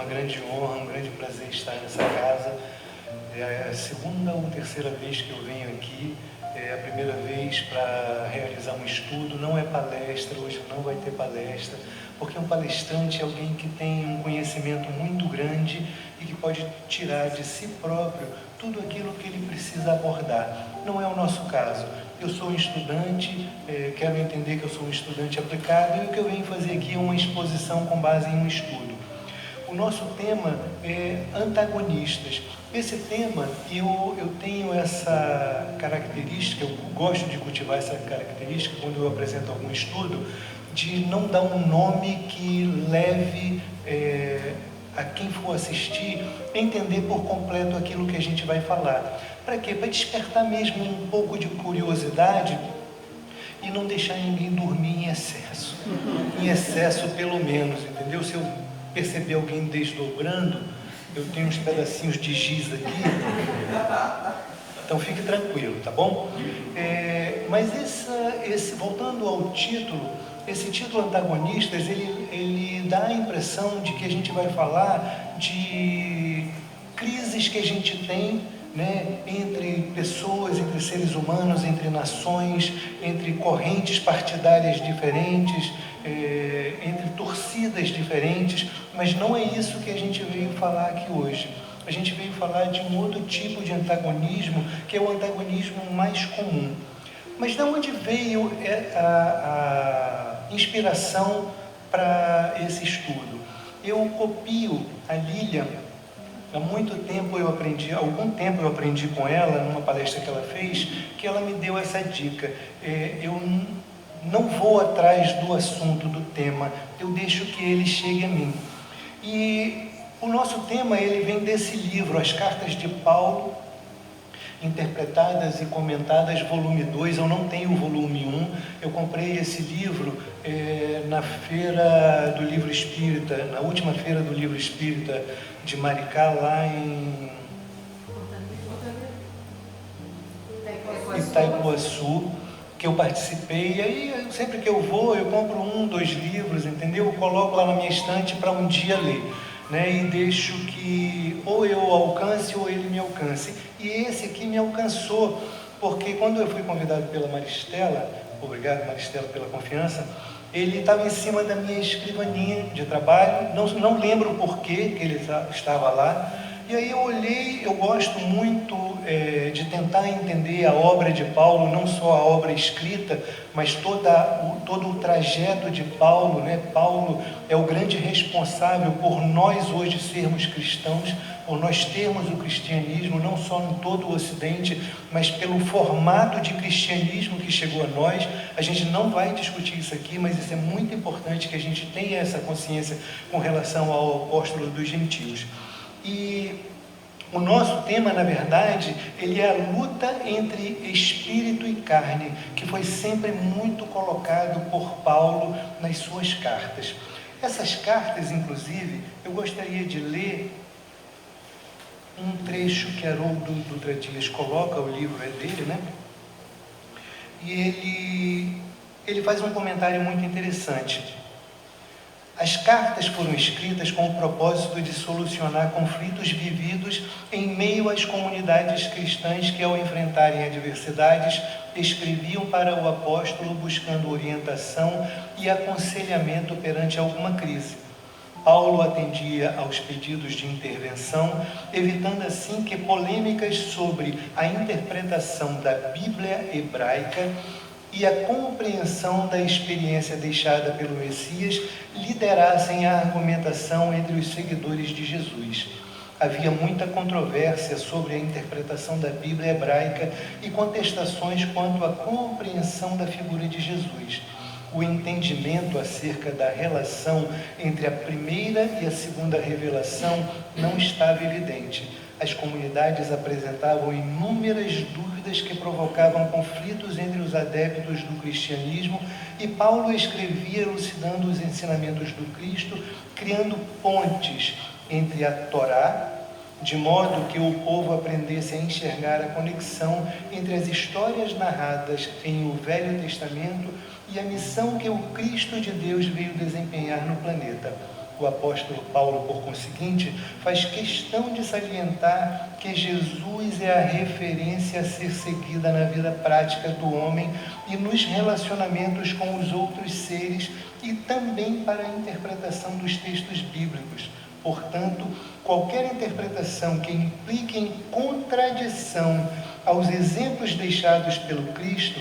uma grande honra, um grande prazer estar nessa casa. É a segunda ou terceira vez que eu venho aqui. É a primeira vez para realizar um estudo. Não é palestra, hoje não vai ter palestra, porque um palestrante é alguém que tem um conhecimento muito grande e que pode tirar de si próprio tudo aquilo que ele precisa abordar. Não é o nosso caso. Eu sou um estudante, quero entender que eu sou um estudante aplicado, e o que eu venho fazer aqui é uma exposição com base em um estudo. O nosso tema é antagonistas. Esse tema, eu tenho essa característica, eu gosto de cultivar essa característica quando eu apresento algum estudo, de não dar um nome que leve a quem for assistir a entender por completo aquilo que a gente vai falar. Para quê? Para despertar mesmo um pouco de curiosidade e não deixar ninguém dormir em excesso. Em excesso, pelo menos, entendeu? Se eu perceber alguém desdobrando, eu tenho uns pedacinhos de giz aqui, então fique tranquilo, tá bom? Mas voltando ao título, esse título Antagonistas, ele dá a impressão de que a gente vai falar de crises que a gente tem, né, entre pessoas, entre seres humanos, entre nações, entre correntes partidárias diferentes, entre torcidas diferentes, mas não é isso que a gente veio falar aqui hoje. A gente veio falar de um outro tipo de antagonismo, que é o antagonismo mais comum. Mas de onde veio a inspiração para esse estudo? Eu copio a Lilian. Há algum tempo eu aprendi com ela, numa palestra que ela fez, que ela me deu essa dica. Eu não vou atrás do assunto, do tema, eu deixo que ele chegue a mim. E o nosso tema, ele vem desse livro, As Cartas de Paulo, Interpretadas e Comentadas, volume 2, eu não tenho o volume 1, eu comprei esse livro na Feira do Livro Espírita, na última Feira do Livro Espírita de Maricá, lá em Itaipuaçu, que eu participei, e aí sempre que eu vou, eu compro 1, 2 livros, entendeu? Eu coloco lá na minha estante para um dia ler, né? E deixo que ou eu alcance ou ele me alcance. E esse aqui me alcançou, porque quando eu fui convidado pela Maristela, obrigado Maristela pela confiança, ele estava em cima da minha escrivaninha de trabalho, não lembro o porquê que ele estava lá. E aí eu olhei, eu gosto muito de tentar entender a obra de Paulo, não só a obra escrita, mas todo o trajeto de Paulo, né? Paulo é o grande responsável por nós hoje sermos cristãos, por nós termos o cristianismo, não só em todo o Ocidente, mas pelo formato de cristianismo que chegou a nós. A gente não vai discutir isso aqui, mas isso é muito importante que a gente tenha essa consciência com relação ao apóstolo dos gentios. E o nosso tema, na verdade, ele é a luta entre espírito e carne, que foi sempre muito colocado por Paulo nas suas cartas. Essas cartas, inclusive, eu gostaria de ler um trecho que Haroldo Dutra Dias coloca, o livro é dele, né? E ele faz um comentário muito interessante. As cartas foram escritas com o propósito de solucionar conflitos vividos em meio às comunidades cristãs que, ao enfrentarem adversidades, escreviam para o apóstolo buscando orientação e aconselhamento perante alguma crise. Paulo atendia aos pedidos de intervenção, evitando assim que polêmicas sobre a interpretação da Bíblia hebraica e a compreensão da experiência deixada pelo Messias liderassem a argumentação entre os seguidores de Jesus. Havia muita controvérsia sobre a interpretação da Bíblia hebraica e contestações quanto à compreensão da figura de Jesus. O entendimento acerca da relação entre a primeira e a segunda revelação não estava evidente. As comunidades apresentavam inúmeras dúvidas que provocavam conflitos entre os adeptos do cristianismo, e Paulo escrevia elucidando os ensinamentos do Cristo, criando pontes entre a Torá, de modo que o povo aprendesse a enxergar a conexão entre as histórias narradas em o Velho Testamento e a missão que o Cristo de Deus veio desempenhar no planeta. O apóstolo Paulo, por conseguinte, faz questão de salientar que Jesus é a referência a ser seguida na vida prática do homem e nos relacionamentos com os outros seres e também para a interpretação dos textos bíblicos. Portanto, qualquer interpretação que implique em contradição aos exemplos deixados pelo Cristo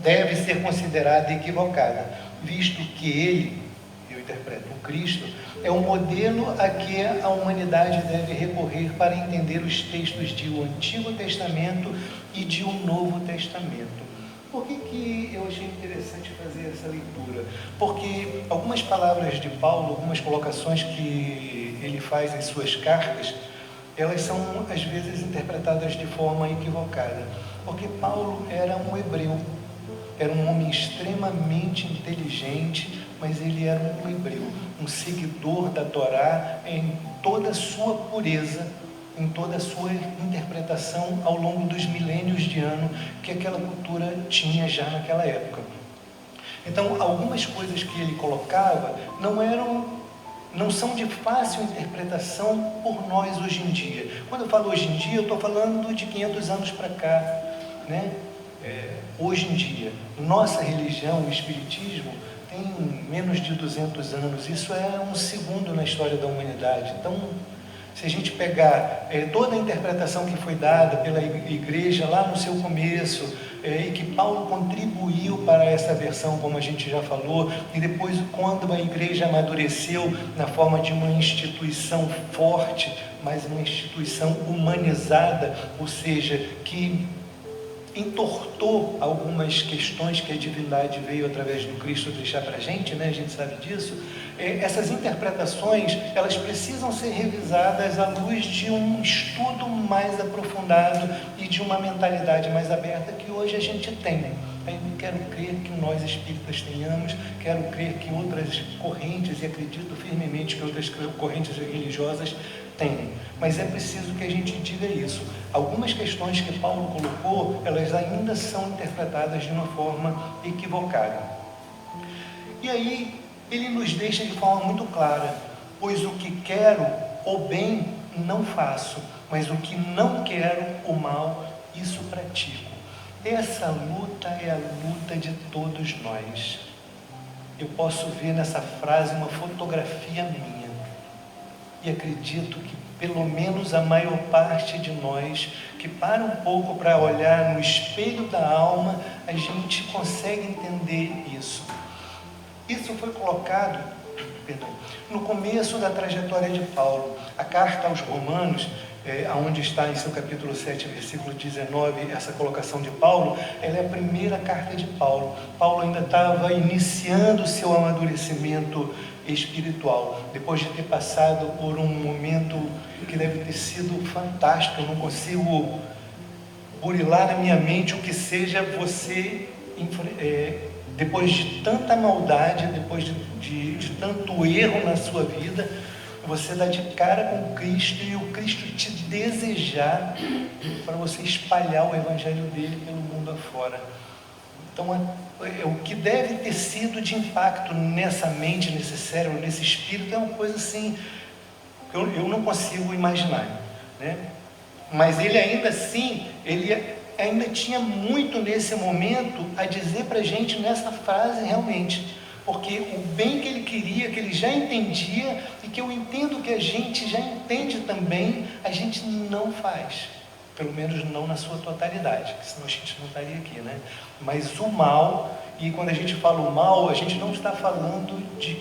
deve ser considerada equivocada, visto que ele, eu interpreto, o Cristo, é o modelo a que a humanidade deve recorrer para entender os textos de o Antigo Testamento e de o Novo Testamento. Por que eu achei interessante fazer essa leitura? Porque algumas palavras de Paulo, algumas colocações que ele faz em suas cartas, elas são às vezes interpretadas de forma equivocada. Porque Paulo era um hebreu, era um homem extremamente inteligente, mas ele era um hebreu, um seguidor da Torá em toda a sua pureza, em toda a sua interpretação ao longo dos milênios de ano que aquela cultura tinha já naquela época. Então, algumas coisas que ele colocava não são de fácil interpretação por nós hoje em dia. Quando eu falo hoje em dia, eu estou falando de 500 anos para cá, né? Hoje em dia, nossa religião, o Espiritismo, tem menos de 200 anos. Isso é um segundo na história da humanidade. Então, se a gente pegar toda a interpretação que foi dada pela igreja lá no seu começo, e que Paulo contribuiu para essa versão, como a gente já falou, e depois quando a igreja amadureceu na forma de uma instituição forte, mas uma instituição humanizada, ou seja, que entortou algumas questões que a divindade veio através do Cristo deixar para a gente, né? A gente sabe disso. Essas interpretações, elas precisam ser revisadas à luz de um estudo mais aprofundado e de uma mentalidade mais aberta que hoje a gente tem. Eu quero crer que nós espíritas tenhamos, quero crer que outras correntes, e acredito firmemente que outras correntes religiosas têm. Mas é preciso que a gente diga isso. Algumas questões que Paulo colocou, elas ainda são interpretadas de uma forma equivocada. E aí, ele nos deixa de forma muito clara: pois o que quero, o bem, não faço, mas o que não quero, o mal, isso pratico. Essa luta é a luta de todos nós. Eu posso ver nessa frase uma fotografia minha. E acredito que pelo menos a maior parte de nós, que para um pouco para olhar no espelho da alma, a gente consegue entender isso. Isso foi colocado, no começo da trajetória de Paulo. A carta aos Romanos, onde está em seu capítulo 7, versículo 19, essa colocação de Paulo, ela é a primeira carta de Paulo. Paulo ainda estava iniciando o seu amadurecimento espiritual, depois de ter passado por um momento que deve ter sido fantástico. Eu não consigo burilar na minha mente o que seja você, depois de tanta maldade, depois de tanto erro na sua vida, você dá de cara com Cristo e o Cristo te desejar para você espalhar o evangelho dele pelo mundo afora. Então, o que deve ter sido de impacto nessa mente, nesse cérebro, nesse espírito, é uma coisa assim, que eu não consigo imaginar, né? Mas ele ainda assim, ele ainda tinha muito nesse momento a dizer para a gente nessa frase realmente, porque o bem que ele queria, que ele já entendia, e que eu entendo que a gente já entende também, a gente não faz. Pelo menos não na sua totalidade, senão a gente não estaria aqui, né? Mas o mal, e quando a gente fala o mal, a gente não está falando de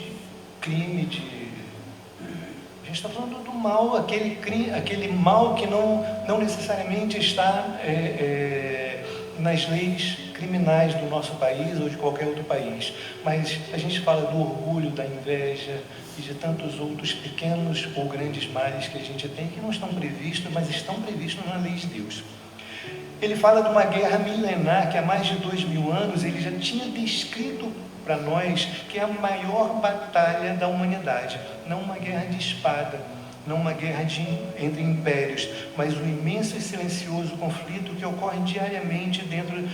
crime, a gente está falando do mal, aquele mal que não necessariamente está nas leis criminais do nosso país ou de qualquer outro país, mas a gente fala do orgulho, da inveja e de tantos outros pequenos ou grandes males que a gente tem que não estão previstos, mas estão previstos na lei de Deus. Ele fala de uma guerra milenar que há mais de 2000 anos ele já tinha descrito para nós que é a maior batalha da humanidade, não uma guerra de espada, não uma guerra entre impérios, mas um imenso e silencioso conflito que ocorre diariamente dentro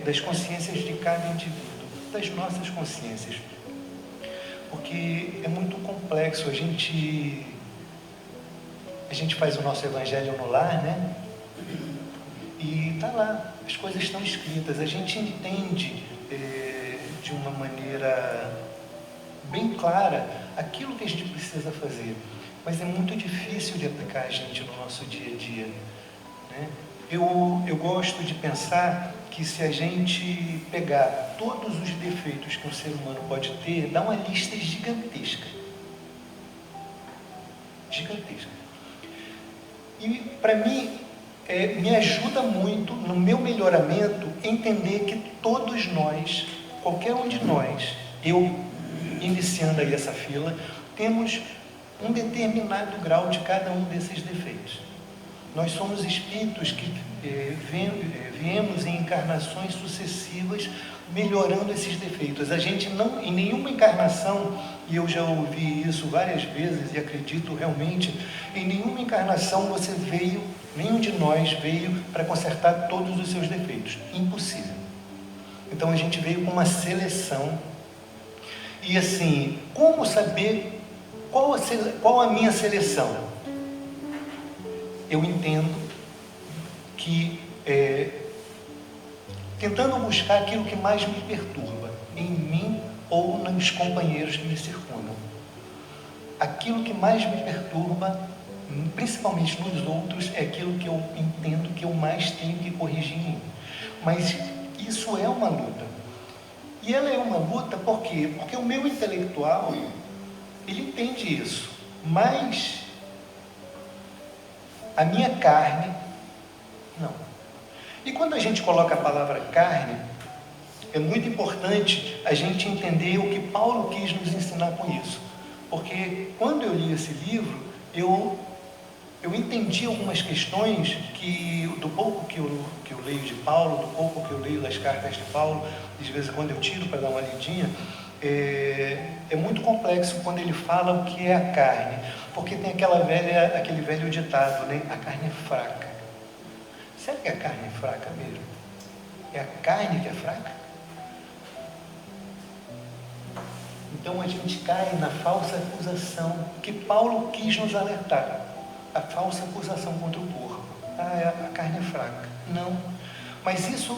das consciências de cada indivíduo, das nossas consciências. porque é muito complexo. A gente faz o nosso evangelho no lar, né? E tá lá, as coisas estão escritas, a gente entende de uma maneira bem clara aquilo que a gente precisa fazer, mas é muito difícil de aplicar a gente no nosso dia a dia, né? Eu gosto de pensar que se a gente pegar todos os defeitos que um ser humano pode ter, dá uma lista gigantesca. Gigantesca. E para mim, me ajuda muito no meu melhoramento entender que todos nós, qualquer um de nós, eu iniciando aí essa fila, temos um determinado grau de cada um desses defeitos. Nós somos espíritos que viemos em encarnações sucessivas melhorando esses defeitos. A gente não, em nenhuma encarnação, e eu já ouvi isso várias vezes e acredito realmente, em nenhuma encarnação você veio, nenhum de nós veio para consertar todos os seus defeitos. Impossível. Então a gente veio com uma seleção. E assim, como saber qual a minha seleção? Eu entendo que tentando buscar aquilo que mais me perturba em mim ou nos companheiros que me circundam. Aquilo que mais me perturba, principalmente nos outros, é aquilo que eu entendo que eu mais tenho que corrigir em mim. Mas isso é uma luta. E ela é uma luta por quê? Porque o meu intelectual, ele entende isso, mas a minha carne, não. E quando a gente coloca a palavra carne, é muito importante a gente entender o que Paulo quis nos ensinar com isso. Porque quando eu li esse livro, eu entendi algumas questões que, do pouco que eu leio de Paulo, do pouco que eu leio das cartas de Paulo, de vez em quando eu tiro para dar uma lidinha, é muito complexo quando ele fala o que é a carne, porque tem aquele velho ditado, né? A carne é fraca. Será que a carne é fraca mesmo? É a carne que é fraca? Então a gente cai na falsa acusação que Paulo quis nos alertar, a falsa acusação contra o corpo. A carne é fraca. Não. Mas isso,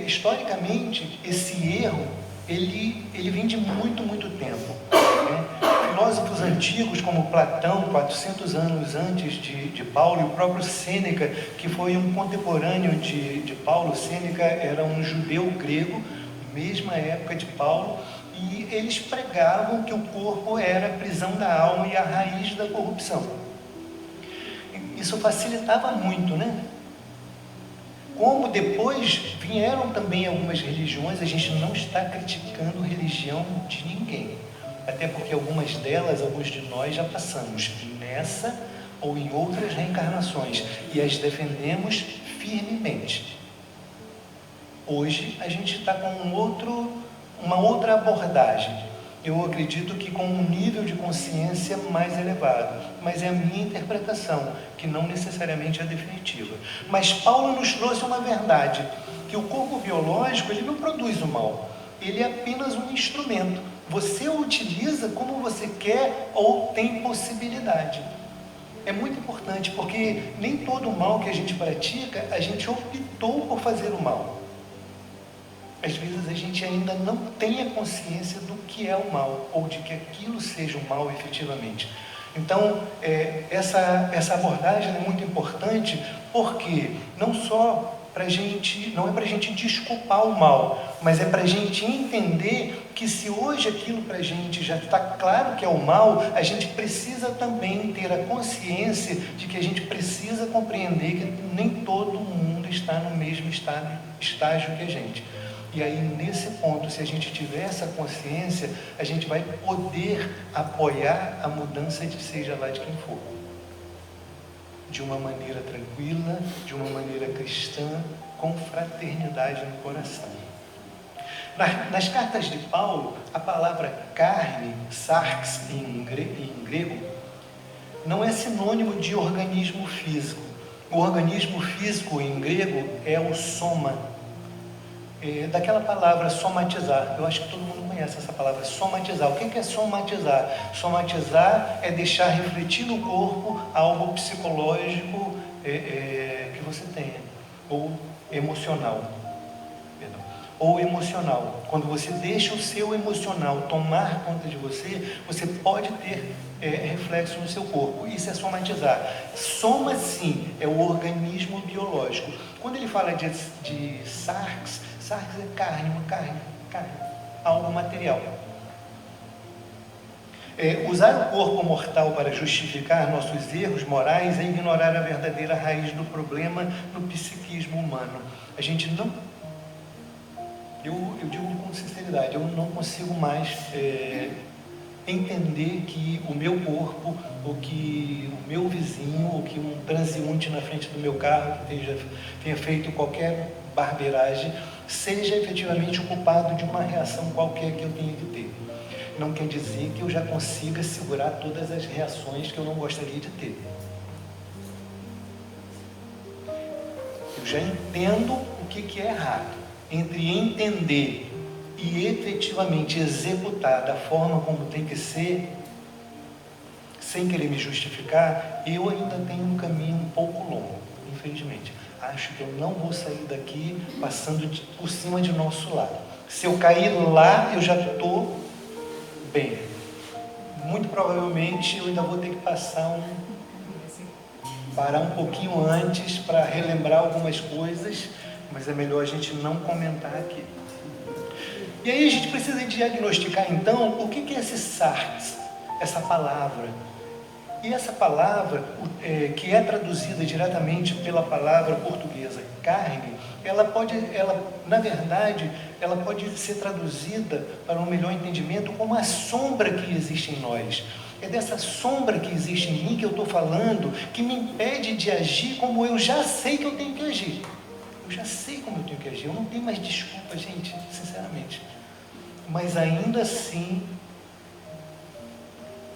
historicamente, esse erro, ele vem de muito, muito tempo, né? Filósofos antigos como Platão, 400 anos antes de Paulo, e o próprio Sêneca, que foi um contemporâneo de Paulo. Sêneca era um judeu grego, mesma época de Paulo, e eles pregavam que o corpo era a prisão da alma e a raiz da corrupção. Isso facilitava muito, né? Como depois vieram também algumas religiões, a gente não está criticando religião de ninguém, até porque algumas delas, alguns de nós já passamos nessa ou em outras reencarnações e as defendemos firmemente. Hoje a gente está com uma outra abordagem. Eu acredito que com um nível de consciência mais elevado, mas é a minha interpretação, que não necessariamente é definitiva. Mas Paulo nos trouxe uma verdade, que o corpo biológico, ele não produz o mal, ele é apenas um instrumento. Você o utiliza como você quer ou tem possibilidade. É muito importante, porque nem todo o mal que a gente pratica, a gente optou por fazer o mal. Às vezes a gente ainda não tem a consciência do que é o mal, ou de que aquilo seja o mal efetivamente. Então, essa abordagem é muito importante, porque não só não é para a gente desculpar o mal, mas é para a gente entender que se hoje aquilo para a gente já está claro que é o mal, a gente precisa também ter a consciência de que a gente precisa compreender que nem todo mundo está no mesmo estágio que a gente. E aí, nesse ponto, se a gente tiver essa consciência, a gente vai poder apoiar a mudança de seja lá de quem for. De uma maneira tranquila, de uma maneira cristã, com fraternidade no coração. Nas cartas de Paulo, a palavra carne, sarx em grego, não é sinônimo de organismo físico. O organismo físico em grego é o soma. daquela palavra somatizar. Eu acho que todo mundo conhece essa palavra, somatizar. O que é somatizar? Somatizar é deixar refletir no corpo algo psicológico que você tenha, ou emocional. Ou emocional. Quando você deixa o seu emocional tomar conta de você, você pode ter reflexo no seu corpo. Isso é somatizar. Soma, sim, é o organismo biológico. Quando ele fala de sarx é carne, algo material. Usar o corpo mortal para justificar nossos erros morais é ignorar a verdadeira raiz do problema no psiquismo humano. A gente não... Eu digo com sinceridade, eu não consigo mais entender que o meu corpo, ou que o meu vizinho, ou que um transeunte na frente do meu carro que tenha feito qualquer barbeiragem, seja efetivamente o culpado de uma reação qualquer que eu tenha que ter. Não quer dizer que eu já consiga segurar todas as reações que eu não gostaria de ter. Eu já entendo o que é errado. Entre entender e efetivamente executar da forma como tem que ser, sem querer me justificar, eu ainda tenho um caminho um pouco longo, infelizmente. Acho que eu não vou sair daqui passando por cima de nosso lado. Se eu cair lá, eu já estou bem. Muito provavelmente eu ainda vou ter que parar um pouquinho antes para relembrar algumas coisas, mas é melhor a gente não comentar aqui. E aí a gente precisa diagnosticar então o que é esse sarx, essa palavra. E essa palavra, que é traduzida diretamente pela palavra portuguesa carne, na verdade, ela pode ser traduzida, para um melhor entendimento, como a sombra que existe em nós. É dessa sombra que existe em mim que eu estou falando, que me impede de agir como eu já sei que eu tenho que agir. Eu já sei como eu tenho que agir, eu não tenho mais desculpa, gente, sinceramente. Mas ainda assim,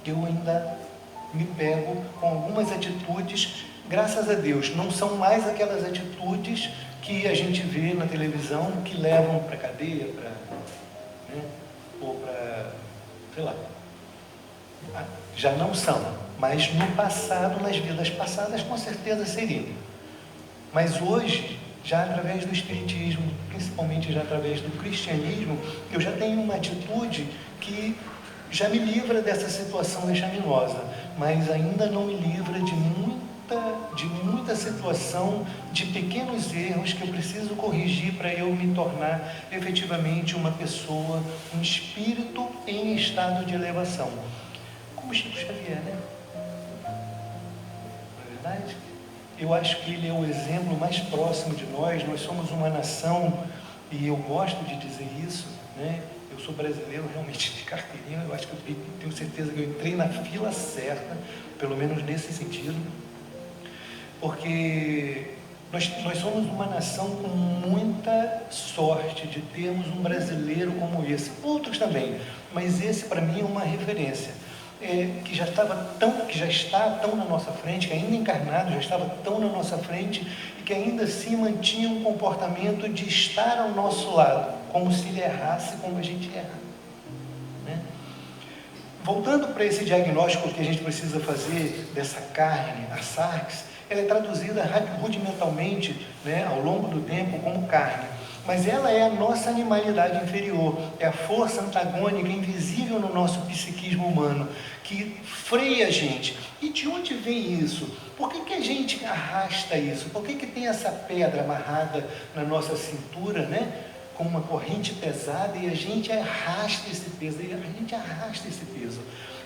eu ainda me pego com algumas atitudes, graças a Deus, não são mais aquelas atitudes que a gente vê na televisão que levam para cadeia, ou para, sei lá. Já não são, mas no passado, nas vidas passadas, com certeza seriam. Mas hoje, já através do Espiritismo, principalmente já através do cristianismo, eu já tenho uma atitude que já me livra dessa situação vexaminosa, mas ainda não me livra de muita situação, de pequenos erros que eu preciso corrigir para eu me tornar efetivamente uma pessoa, um espírito em estado de elevação. Como Chico Xavier, né? Não é verdade? Eu acho que ele é o exemplo mais próximo de nós. Nós somos uma nação, e eu gosto de dizer isso, né? Eu sou brasileiro realmente de carteirinha, eu acho que eu tenho certeza que eu entrei na fila certa, pelo menos nesse sentido, porque nós somos uma nação com muita sorte de termos um brasileiro como esse, outros também, mas esse para mim é uma referência. Que já está tão na nossa frente, que ainda encarnado já estava tão na nossa frente, e que ainda assim mantinha um comportamento de estar ao nosso lado, como se ele errasse como a gente erra, né? Voltando para esse diagnóstico que a gente precisa fazer dessa carne, a sarx, ela é traduzida rudimentalmente, né, ao longo do tempo como carne. Mas ela é a nossa animalidade inferior, é a força antagônica invisível no nosso psiquismo humano, que freia a gente. E de onde vem isso? Por que a gente arrasta isso? Por que tem essa pedra amarrada na nossa cintura, né? Com uma corrente pesada, e a gente arrasta esse peso,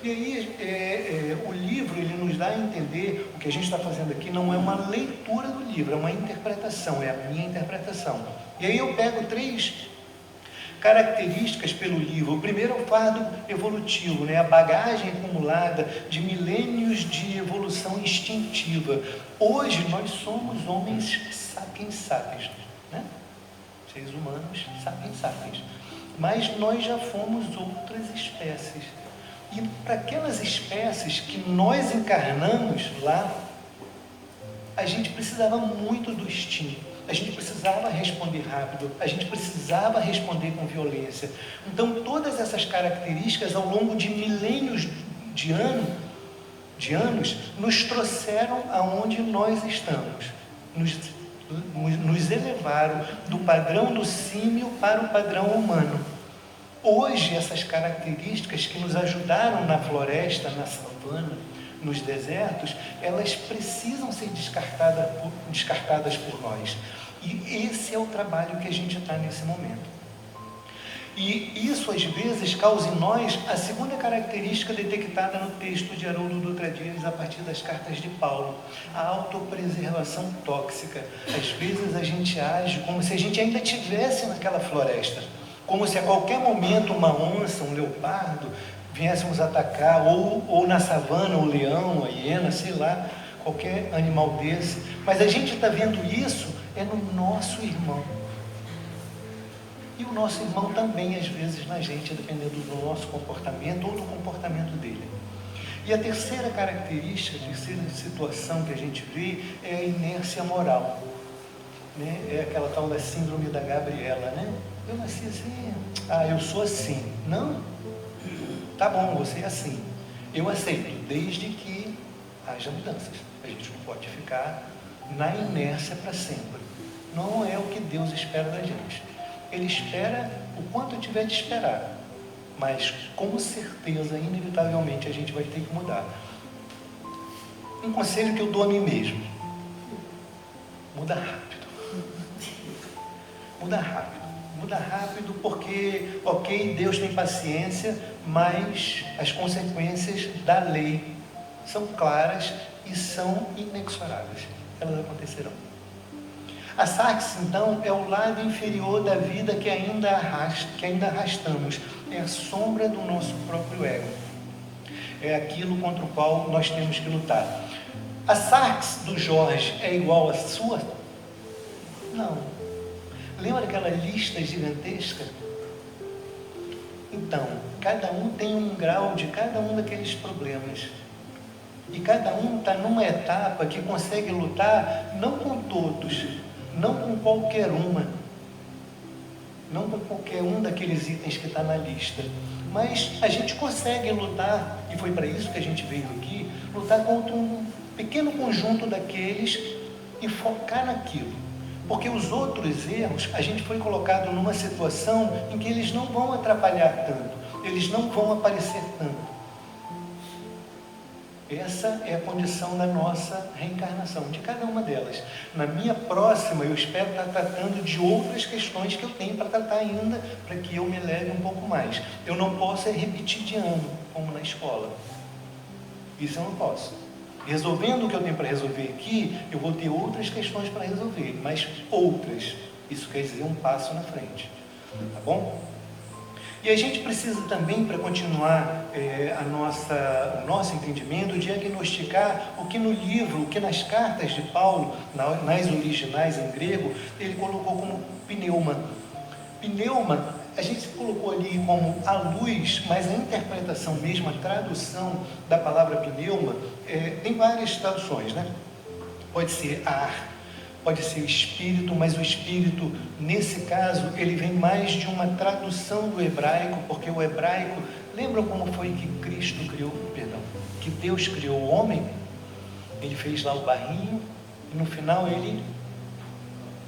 E aí o livro, ele nos dá a entender, o que a gente está fazendo aqui não é uma leitura do livro, é uma interpretação, é a minha interpretação. E aí eu pego 3 características pelo livro. O primeiro é o fardo evolutivo, né? A bagagem acumulada de milênios de evolução instintiva. Hoje nós somos homens sapiens, né? Seres humanos sapiens. Mas nós já fomos outras espécies. E para aquelas espécies que nós encarnamos lá, a gente precisava muito do instinto. a gente precisava responder rápido, a gente precisava responder com violência. Então, todas essas características, ao longo de milênios de anos, nos trouxeram aonde nós estamos, nos elevaram do padrão do símio para o padrão humano. Hoje, essas características que nos ajudaram na floresta, na savana, nos desertos, elas precisam ser descartadas por nós. E esse é o trabalho que a gente está nesse momento. E isso, às vezes, causa em nós a segunda característica detectada no texto de Haroldo Dutra Dias, a partir das cartas de Paulo, a autopreservação tóxica. Às vezes a gente age como se a gente ainda estivesse naquela floresta, como se a qualquer momento uma onça, um leopardo viéssemos atacar, ou na savana, o leão, a hiena, sei lá, qualquer animal desse. Mas a gente está vendo isso no nosso irmão. E o nosso irmão também, às vezes, na gente, dependendo do nosso comportamento ou do comportamento dele. E a terceira característica, a terceira situação que a gente vê é a inércia moral. Né? É aquela tal da síndrome da Gabriela, né? Eu nasci assim, eu sou assim. Não, tá bom, você é assim. Eu aceito, desde que haja mudanças. A gente não pode ficar na inércia para sempre. Não é o que Deus espera da gente. Ele espera o quanto tiver de esperar, mas com certeza, inevitavelmente, a gente vai ter que mudar. Um conselho que eu dou a mim mesmo: muda rápido. Muda rápido. Muda rápido porque, ok, Deus tem paciência, mas as consequências da lei são claras e são inexoráveis. Elas acontecerão. A sarx, então, é o lado inferior da vida que ainda arrastamos. É a sombra do nosso próprio ego. É aquilo contra o qual nós temos que lutar. A sarx do Jorge é igual à sua? Não. Lembra daquela lista gigantesca? Então, cada um tem um grau de cada um daqueles problemas. E cada um está numa etapa que consegue lutar não com todos, não com qualquer uma, não com qualquer um daqueles itens que está na lista, mas a gente consegue lutar, e foi para isso que a gente veio aqui, lutar contra um pequeno conjunto daqueles e focar naquilo, porque os outros erros, a gente foi colocado numa situação em que eles não vão atrapalhar tanto, eles não vão aparecer tanto. Essa é a condição da nossa reencarnação, de cada uma delas. Na minha próxima, eu espero estar tratando de outras questões que eu tenho para tratar ainda, para que eu me eleve um pouco mais. Eu não posso repetir de ano, como na escola. Isso eu não posso. Resolvendo o que eu tenho para resolver aqui, eu vou ter outras questões para resolver, mas outras. Isso quer dizer um passo na frente. Tá bom? E a gente precisa também, para continuar o nosso entendimento, diagnosticar o que no livro, o que nas cartas de Paulo, nas originais em grego, ele colocou como pneuma. Pneuma, a gente colocou ali como a luz, mas a interpretação mesmo, a tradução da palavra pneuma, tem várias traduções, né? Pode ser ar, pode ser espírito, mas o espírito, nesse caso, ele vem mais de uma tradução do hebraico, porque o hebraico, lembram como foi que que Deus criou o homem? Ele fez lá o barrinho, e no final ele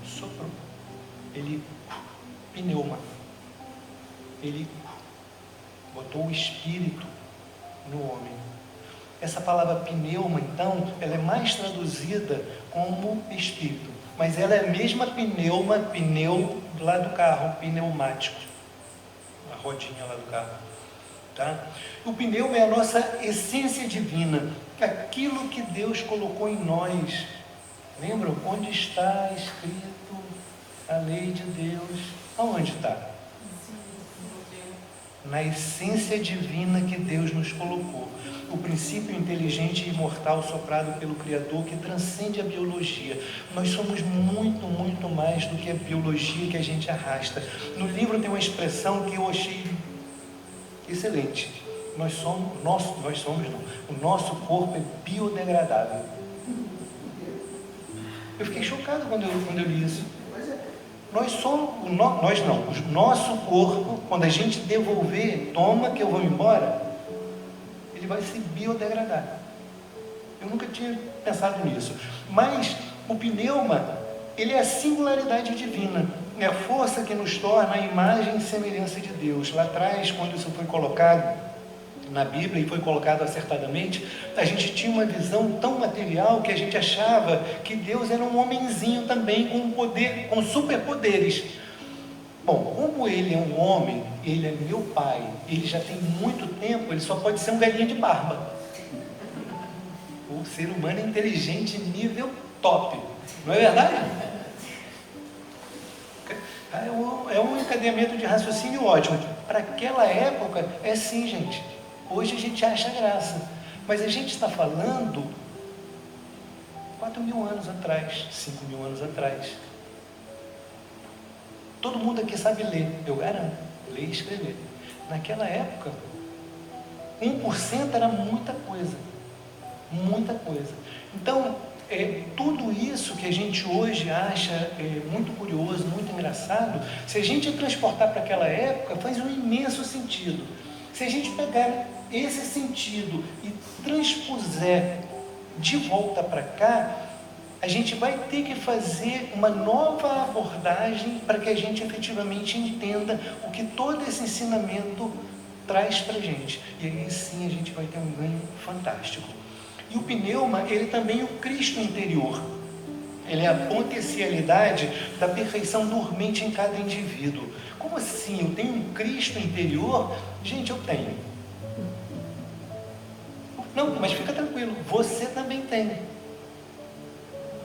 soprou, ele pneuma, ele botou o espírito no homem. Essa palavra pneuma, então, ela é mais traduzida como espírito, mas ela é a mesma pneu lá do carro, pneumático, a rodinha lá do carro, tá? O pneuma é a nossa essência divina, aquilo que Deus colocou em nós. Lembram? Onde está escrito a lei de Deus? Aonde está? Na essência divina que Deus nos colocou. O princípio inteligente e imortal soprado pelo Criador que transcende a biologia. Nós somos muito, muito mais do que a biologia que a gente arrasta. No livro tem uma expressão que eu achei excelente. O nosso corpo é biodegradável. Eu fiquei chocado quando eu li isso. Nós somos, nós não, o nosso corpo, quando a gente devolver, toma que eu vou embora, ele vai se biodegradar. Eu nunca tinha pensado nisso. Mas o pneuma, ele é a singularidade divina. É a força que nos torna a imagem e semelhança de Deus. Lá atrás, quando isso foi colocado na Bíblia e foi colocado acertadamente, a gente tinha uma visão tão material que a gente achava que Deus era um homenzinho também com poder, com superpoderes. Bom, como ele é um homem, ele é meu pai, ele já tem muito tempo, ele só pode ser um galinha de barba. O ser humano é inteligente nível top, não é verdade? É um encadeamento de raciocínio ótimo. Para aquela época, é sim, gente. Hoje a gente acha graça, mas a gente está falando 4.000 anos atrás, 5.000 anos atrás. Todo mundo aqui sabe ler, eu garanto, ler e escrever. Naquela época, 1% era muita coisa, muita coisa. Então, tudo isso que a gente hoje acha muito curioso, muito engraçado, se a gente transportar para aquela época, faz um imenso sentido. Se a gente pegar esse sentido e transpuser de volta para cá, a gente vai ter que fazer uma nova abordagem para que a gente efetivamente entenda o que todo esse ensinamento traz para a gente. E aí sim a gente vai ter um ganho fantástico. E o pneuma, ele também é o Cristo interior. Ele é a potencialidade da perfeição dormente em cada indivíduo. Como assim? Eu tenho um Cristo interior? Gente, eu tenho. Não, mas fica tranquilo, você também tem.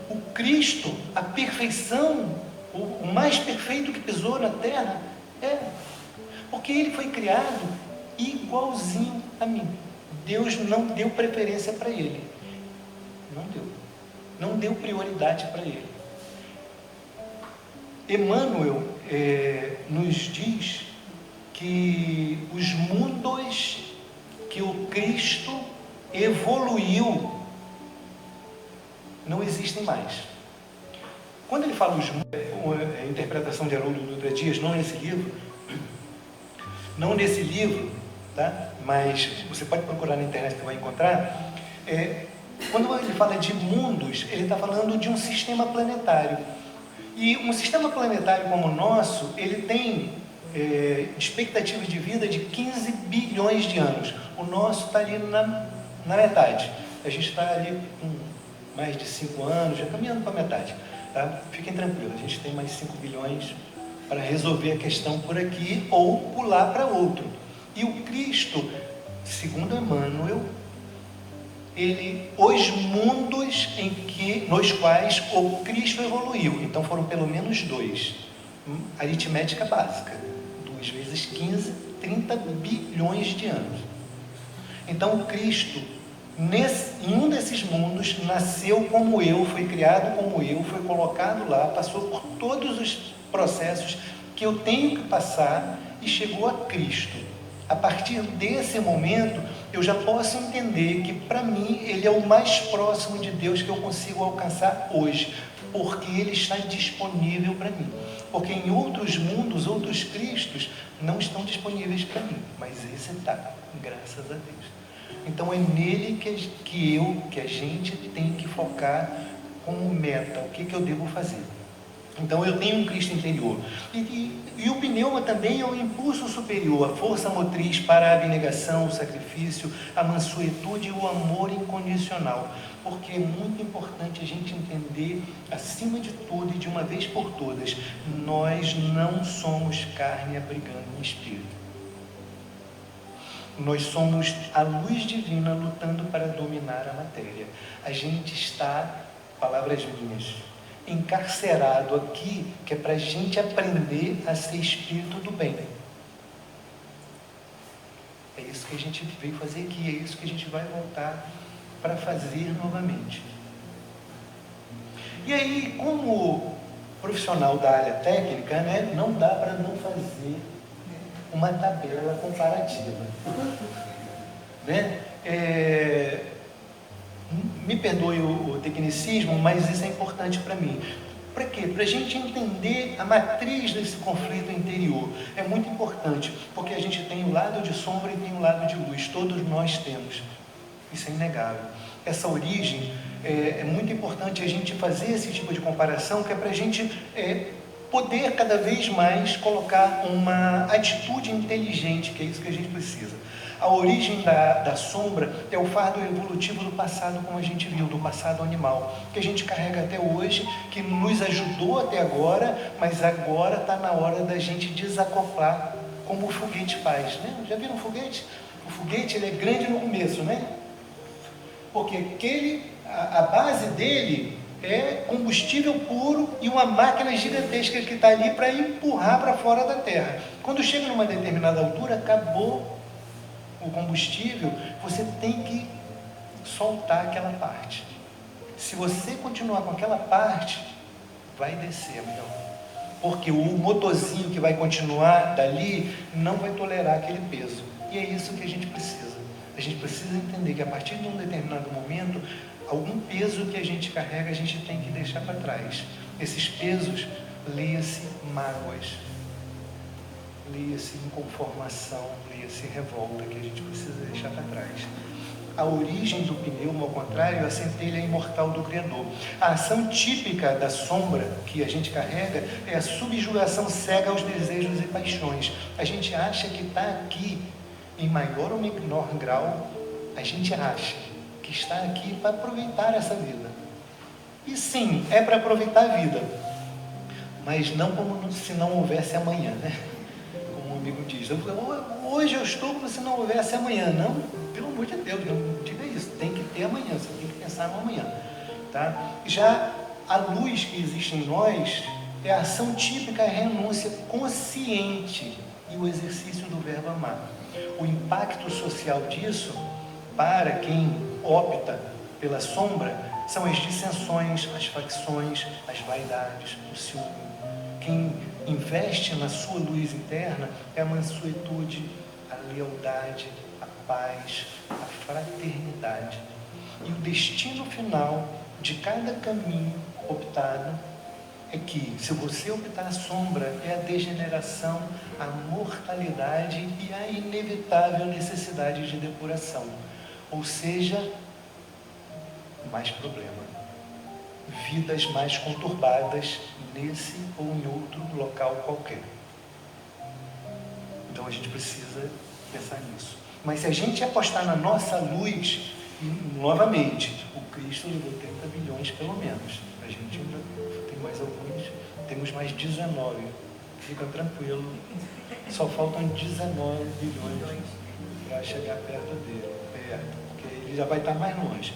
O Cristo, a perfeição, o mais perfeito que pisou na terra, porque ele foi criado igualzinho a mim. Deus não deu preferência para ele. Não deu. Não deu prioridade para ele. Emmanuel nos diz que os mundos que o Cristo evoluiu não existem mais. Quando ele fala a interpretação de Haroldo Dutra Dias, não nesse livro, tá? Mas você pode procurar na internet que vai encontrar. Quando ele fala de mundos, ele está falando de um sistema planetário. E um sistema planetário como o nosso, ele tem expectativa de vida de 15 bilhões de anos. O nosso está ali na metade. A gente está ali com mais de 5 anos, já caminhando para a metade. Tá? Fiquem tranquilos, a gente tem mais 5 bilhões para resolver a questão por aqui ou pular para outro. E o Cristo, segundo Emmanuel, os mundos nos quais o Cristo evoluiu, então foram pelo menos 2, aritmética básica, 2 vezes 15, 30 bilhões de anos. Então o Cristo, em um desses mundos, nasceu como eu, foi criado como eu, foi colocado lá, passou por todos os processos que eu tenho que passar e chegou a Cristo. A partir desse momento, eu já posso entender que, para mim, ele é o mais próximo de Deus que eu consigo alcançar hoje, porque ele está disponível para mim. Porque em outros mundos, outros Cristos não estão disponíveis para mim, mas esse está, graças a Deus. Então é nele que a gente tem que focar como meta, o que eu devo fazer. Então eu tenho um Cristo interior. E o pneuma também é o impulso superior, a força motriz para a abnegação, o sacrifício, a mansuetude e o amor incondicional. Porque é muito importante a gente entender, acima de tudo e de uma vez por todas, nós não somos carne abrigando um espírito. Nós somos a luz divina lutando para dominar a matéria. A gente está, palavras minhas, encarcerado aqui, que é para a gente aprender a ser espírito do bem. É isso que a gente veio fazer aqui, é isso que a gente vai voltar para fazer novamente. E aí, como profissional da área técnica, né, não dá para não fazer uma tabela comparativa. Né? Me perdoe o tecnicismo, mas isso é importante para mim. Para quê? Para a gente entender a matriz desse conflito interior. É muito importante, porque a gente tem o lado de sombra e tem o lado de luz. Todos nós temos. Isso é inegável. Essa origem, é muito importante a gente fazer esse tipo de comparação, que é para a gente poder cada vez mais colocar uma atitude inteligente, que é isso que a gente precisa. A origem da sombra é o fardo evolutivo do passado, como a gente viu, do passado animal, que a gente carrega até hoje, que nos ajudou até agora, mas agora está na hora da gente desacoplar, como o foguete faz, né? Já viram um foguete? O foguete, ele é grande no começo, né? Porque a base dele é combustível puro e uma máquina gigantesca que está ali para empurrar para fora da Terra. Quando chega numa determinada altura, acabou o combustível, você tem que soltar aquela parte. Se você continuar com aquela parte, vai descer, amigão. Porque o motorzinho que vai continuar dali não vai tolerar aquele peso. E é isso que a gente precisa. A gente precisa entender que a partir de um determinado momento, algum peso que a gente carrega, a gente tem que deixar para trás. Esses pesos, leia-se mágoas, leia-se inconformação, leia-se revolta, que a gente precisa deixar para trás. A origem do pneuma, ao contrário, a centelha imortal do Criador. A ação típica da sombra que a gente carrega é a subjugação cega aos desejos e paixões. A gente acha que está aqui, em maior ou menor grau, a gente acha que está aqui para aproveitar essa vida. E sim, é para aproveitar a vida, mas não como se não houvesse amanhã, né? Como um amigo diz, hoje eu estou como se não houvesse amanhã. Não, pelo amor de Deus, não diga isso, tem que ter amanhã, você tem que pensar no amanhã, tá? Já a luz que existe em nós é a ação típica, a renúncia consciente e o exercício do verbo amar. O impacto social disso, para quem opta pela sombra, são as dissensões, as facções, as vaidades, o ciúme. Quem investe na sua luz interna é a mansuetude, a lealdade, a paz, a fraternidade. E o destino final de cada caminho optado é que, se você optar a sombra, é a degeneração, a mortalidade e a inevitável necessidade de depuração. Ou seja, mais problema. Vidas mais conturbadas nesse ou em outro local qualquer. Então a gente precisa pensar nisso. Mas se a gente apostar na nossa luz, novamente, o Cristo levou 30 bilhões pelo menos. A gente ainda tem mais alguns, temos mais 19. Fica tranquilo, só faltam 19 bilhões para chegar perto dele, porque ele já vai estar mais longe.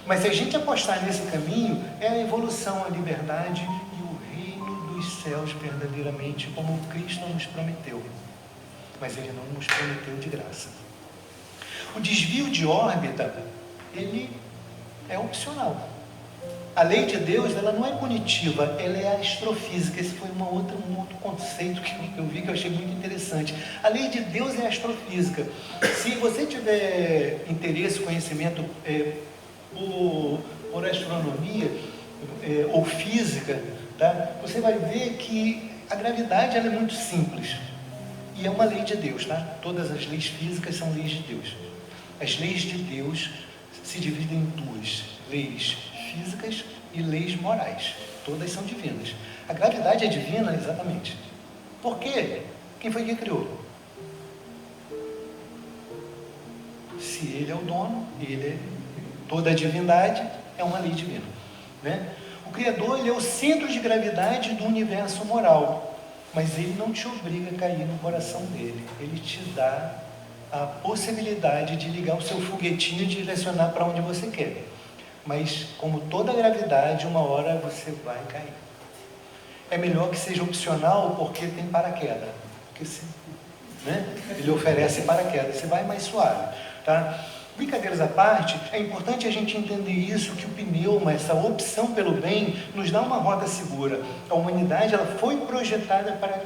Mas se a gente apostar nesse caminho, é a evolução, a liberdade e o reino dos céus verdadeiramente, como Cristo nos prometeu. Mas ele não nos prometeu de graça. O desvio de órbita, ele é opcional. A lei de Deus, ela não é punitiva, ela é astrofísica. Esse foi um outro conceito que eu vi que eu achei muito interessante. A lei de Deus é astrofísica. Se você tiver interesse, conhecimento por astronomia ou física, tá? Você vai ver que a gravidade ela é muito simples. E é uma lei de Deus, tá? Todas as leis físicas são leis de Deus. As leis de Deus se dividem em duas: leis físicas e leis morais. Todas são divinas. A gravidade é divina, exatamente. Por quê? Quem foi que criou? Se ele é o dono, toda a divindade é uma lei divina, né? O Criador, ele é o centro de gravidade do universo moral, mas ele não te obriga a cair no coração dele. Ele te dá a possibilidade de ligar o seu foguetinho e direcionar para onde você quer. Mas, como toda gravidade, uma hora você vai cair. É melhor que seja opcional, porque tem paraquedas. Porque ele oferece paraquedas, você vai mais suave, tá? Brincadeiras à parte, é importante a gente entender isso, que o pneuma, essa opção pelo bem, nos dá uma rota segura. A humanidade ela foi projetada para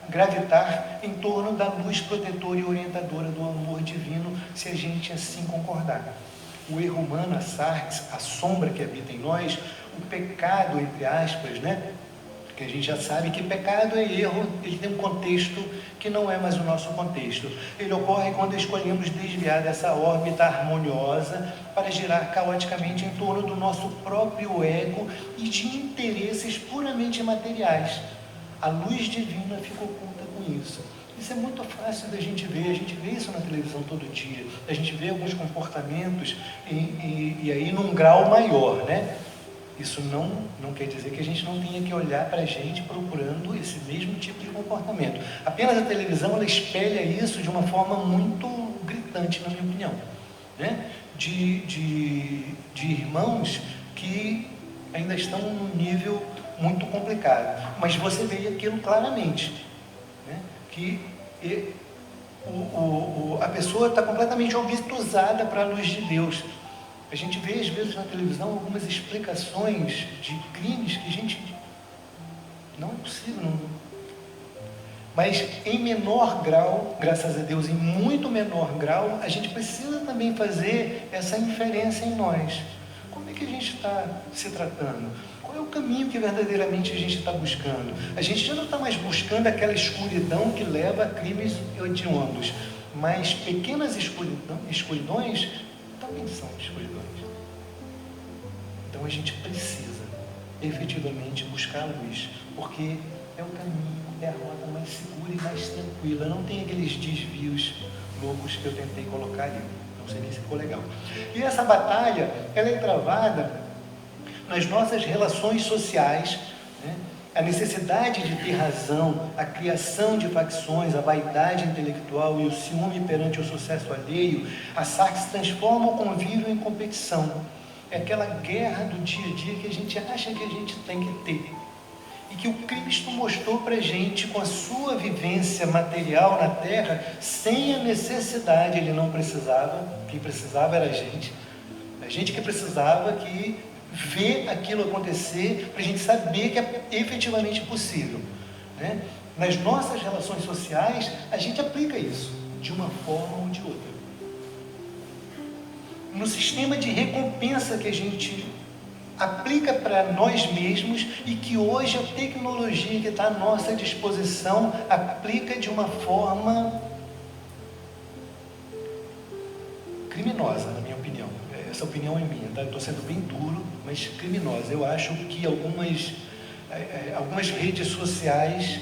gravitar em torno da luz protetora e orientadora do amor divino, se a gente assim concordar. o erro humano, a sarx, a sombra que habita em nós, o pecado, entre aspas, né? Porque a gente já sabe que pecado é erro, ele tem um contexto que não é mais o nosso contexto. Ele ocorre quando escolhemos desviar dessa órbita harmoniosa para girar caoticamente em torno do nosso próprio ego e de interesses puramente materiais. A luz divina fica oculta com isso. Isso é muito fácil da gente ver, a gente vê isso na televisão todo dia, a gente vê alguns comportamentos e aí num grau maior, né? Isso não quer dizer que a gente não tenha que olhar para a gente procurando esse mesmo tipo de comportamento. Apenas a televisão, ela espelha isso de uma forma muito gritante, na minha opinião, né? De irmãos que ainda estão num nível muito complicado. Mas você vê aquilo claramente, né? Que a pessoa está completamente obtusada para a luz de Deus. A gente vê às vezes na televisão algumas explicações de crimes que a gente não é possível. Não. Mas em menor grau, graças a Deus, em muito menor grau, a gente precisa também fazer essa inferência em nós. Como é que a gente está se tratando? Qual é o caminho que verdadeiramente a gente está buscando? A gente já não está mais buscando aquela escuridão que leva a crimes hediondos, mas pequenas escuridões também são escuridões. Então a gente precisa efetivamente buscar a luz, porque é o caminho, é a rota mais segura e mais tranquila, não tem aqueles desvios loucos que eu tentei colocar ali. Não sei nem se ficou legal. E essa batalha, ela é travada nas nossas relações sociais, né? A necessidade de ter razão, a criação de facções, a vaidade intelectual e o ciúme perante o sucesso alheio, a sarx transforma o convívio em competição. É aquela guerra do dia a dia que a gente acha que a gente tem que ter. E que o Cristo mostrou para a gente com a sua vivência material na Terra, sem a necessidade, ele não precisava, quem precisava era a gente que precisava que ver aquilo acontecer, para a gente saber que é efetivamente possível, né? Nas nossas relações sociais, a gente aplica isso, de uma forma ou de outra. No sistema de recompensa que a gente aplica para nós mesmos e que hoje a tecnologia que está à nossa disposição aplica de uma forma criminosa, na minha opinião. Essa opinião é minha, tá? Eu estou sendo bem duro, mas criminosa. Eu acho que algumas redes sociais,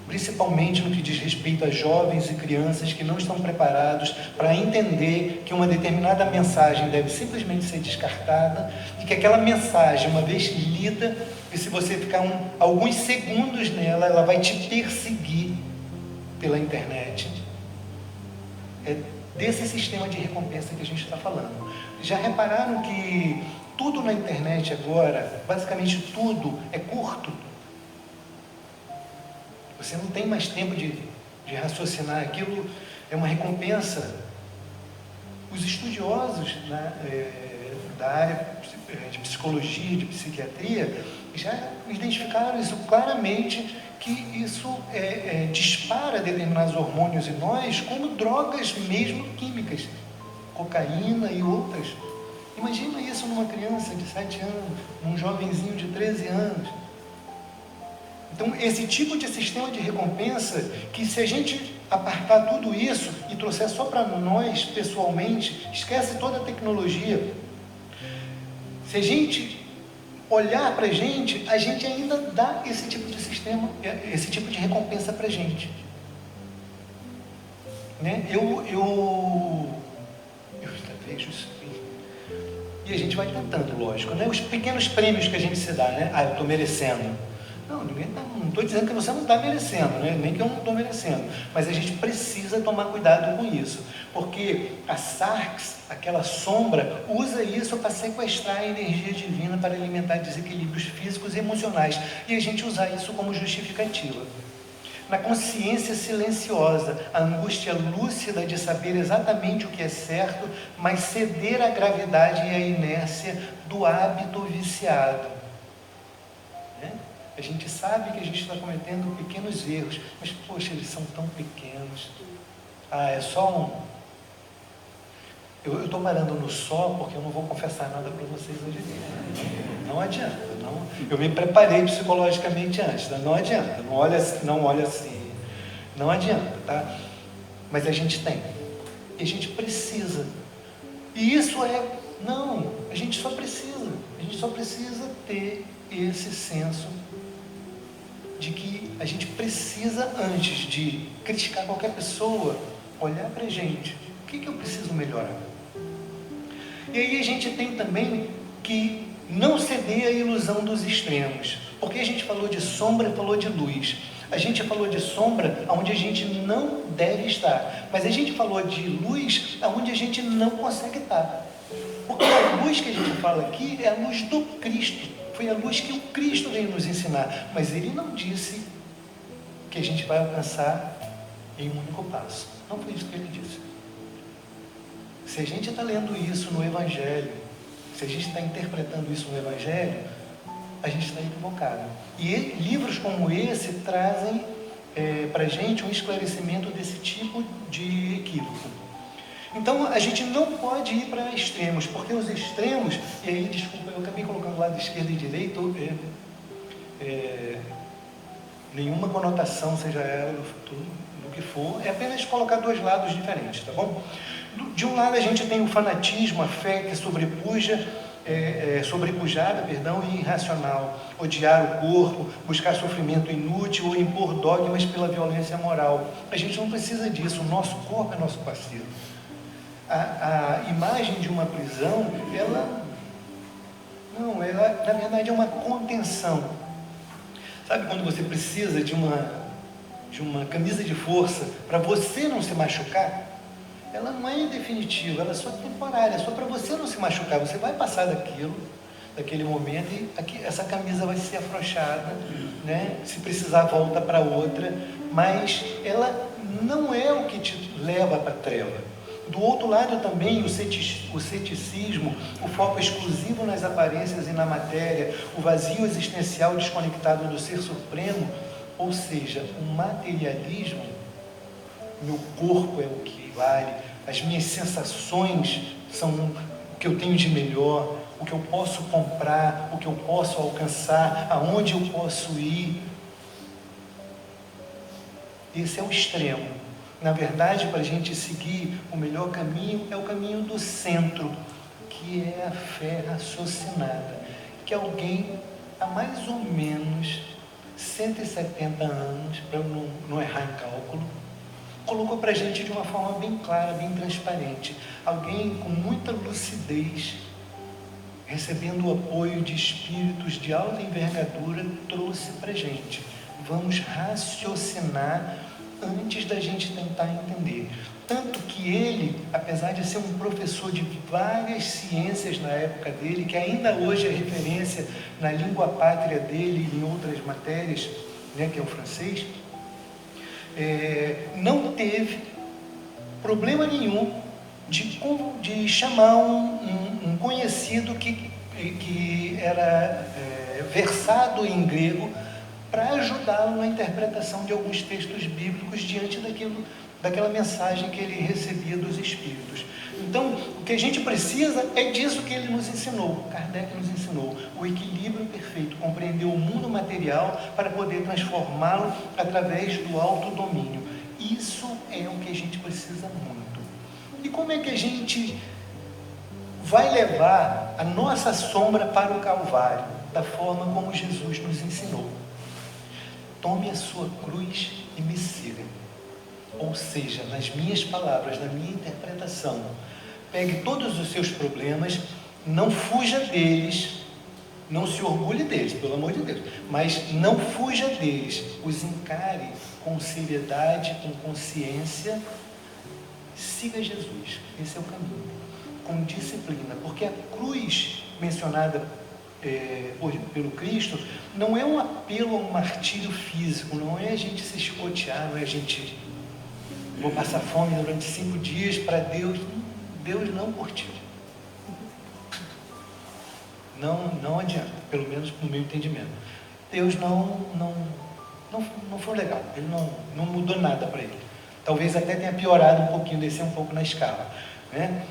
principalmente no que diz respeito a jovens e crianças que não estão preparados para entender que uma determinada mensagem deve simplesmente ser descartada e que aquela mensagem, uma vez lida, e se você ficar alguns segundos nela, ela vai te perseguir pela internet. É desse sistema de recompensa que a gente está falando. Já repararam que tudo na internet agora, basicamente tudo, é curto? Você não tem mais tempo de raciocinar, aquilo é uma recompensa. Os estudiosos, né, da área de psicologia, de psiquiatria, já identificaram isso claramente, que isso dispara determinados hormônios em nós, como drogas mesmo químicas, cocaína e outras. Imagina isso numa criança de 7 anos, num jovenzinho de 13 anos. Então, esse tipo de sistema de recompensa, que se a gente apartar tudo isso e trouxer só para nós, pessoalmente, esquece toda a tecnologia. Se a gente olhar para a gente ainda dá esse tipo de sistema, esse tipo de recompensa para a gente. Né? Eu vejo isso. E a gente vai tentando, lógico, né? Os pequenos prêmios que a gente se dá, né? Eu estou merecendo. Não estou dizendo que você não está merecendo, né? Nem que eu não estou merecendo, mas a gente precisa tomar cuidado com isso, porque a sarx, aquela sombra, usa isso para sequestrar a energia divina, para alimentar desequilíbrios físicos e emocionais, e a gente usar isso como justificativa. Na consciência silenciosa, a angústia lúcida de saber exatamente o que é certo, mas ceder à gravidade e à inércia do hábito viciado. Né? A gente sabe que a gente está cometendo pequenos erros, mas, poxa, eles são tão pequenos. É só Eu estou parando no só porque eu não vou confessar nada para vocês hoje. Não adianta. Não, eu me preparei psicologicamente antes. Não adianta. Não olha assim. Não adianta, tá? Mas a gente tem. E a gente precisa. E isso não, a gente só precisa. A gente só precisa ter esse senso de que a gente precisa, antes de criticar qualquer pessoa, olhar para a gente. O que eu preciso melhorar? E aí a gente tem também que não ceder à ilusão dos extremos. Porque a gente falou de sombra e falou de luz. A gente falou de sombra onde a gente não deve estar. Mas a gente falou de luz onde a gente não consegue estar. Porque a luz que a gente fala aqui é a luz do Cristo. Foi a luz que o Cristo veio nos ensinar. Mas Ele não disse que a gente vai alcançar em um único passo. Não foi isso que Ele disse. Se a gente está lendo isso no Evangelho, se a gente está interpretando isso no Evangelho, a gente está equivocado. E livros como esse trazem para a gente um esclarecimento desse tipo de equívoco. Então, a gente não pode ir para extremos, porque os extremos, e aí, desculpa, eu acabei colocando lado esquerdo e direito, nenhuma conotação, seja ela do que for, é apenas colocar dois lados diferentes, tá bom? De um lado a gente tem o fanatismo, a fé que sobrepujada, e irracional, odiar o corpo, buscar sofrimento inútil ou impor dogmas pela violência moral. A gente não precisa disso, o nosso corpo é nosso parceiro. A imagem de uma prisão, ela na verdade é uma contenção. Sabe quando você precisa de uma camisa de força para você não se machucar? Ela não é definitiva, ela é só temporária, é só para você não se machucar. Você vai passar daquele momento e essa camisa vai ser afrouxada, né? Se precisar volta para outra, mas ela não é o que te leva para a treva. Do outro lado também o ceticismo, o foco exclusivo nas aparências e na matéria, o vazio existencial desconectado do ser supremo, ou seja, o materialismo. Meu corpo é o que vale, as minhas sensações são o que eu tenho de melhor, o que eu posso comprar, o que eu posso alcançar, aonde eu posso ir. Esse é o extremo. Na verdade, para a gente seguir o melhor caminho, é o caminho do centro, que é a fé raciocinada, que alguém há mais ou menos 170 anos, para eu não errar em cálculo, colocou para a gente de uma forma bem clara, bem transparente. Alguém com muita lucidez, recebendo o apoio de espíritos de alta envergadura, trouxe para a gente. Vamos raciocinar antes da gente tentar entender. Tanto que ele, apesar de ser um professor de várias ciências na época dele, que ainda hoje é referência na língua pátria dele e em outras matérias, né, que é o francês, não teve problema nenhum de chamar um conhecido que era versado em grego para ajudá-lo na interpretação de alguns textos bíblicos diante daquela mensagem que ele recebia dos Espíritos. Então, o que a gente precisa é disso que ele nos ensinou, Kardec nos ensinou, o equilíbrio perfeito, compreender o mundo material para poder transformá-lo através do autodomínio. Isso é o que a gente precisa muito. E como é que a gente vai levar a nossa sombra para o Calvário, da forma como Jesus nos ensinou? Tome a sua cruz e me siga. Ou seja, nas minhas palavras, na minha interpretação, pegue todos os seus problemas, não fuja deles, não se orgulhe deles, pelo amor de Deus, mas não fuja deles, os encare com seriedade, com consciência, siga Jesus, esse é o caminho, com disciplina, porque a cruz mencionada pelo Cristo, não é um apelo a um martírio físico, não é a gente se chicotear, não é a gente, vou passar fome durante 5 dias para Deus. Deus não curtiu. Não adianta, pelo menos no meu entendimento. Deus não foi legal, ele não mudou nada para ele. Talvez até tenha piorado um pouquinho, descer um pouco na escala, né?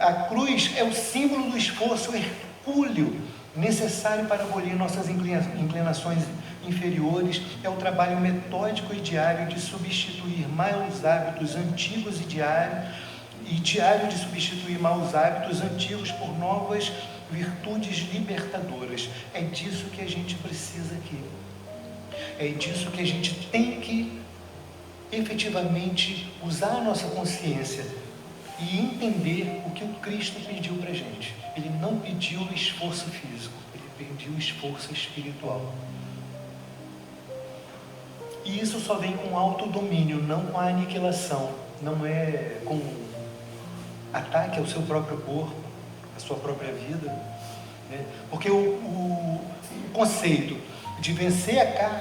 A cruz é o símbolo do esforço hercúleo necessário para abolir nossas inclinações inferiores. É o trabalho metódico e diário de substituir maus hábitos antigos e diário de substituir maus hábitos antigos por novas virtudes libertadoras. É disso que a gente precisa aqui. É disso que a gente tem que efetivamente usar a nossa consciência e entender o que o Cristo pediu para a gente. Ele não pediu esforço físico, ele pediu esforço espiritual. E isso só vem com autodomínio, não com a aniquilação, não é com ataque ao seu próprio corpo, à sua própria vida, né? Porque o conceito de vencer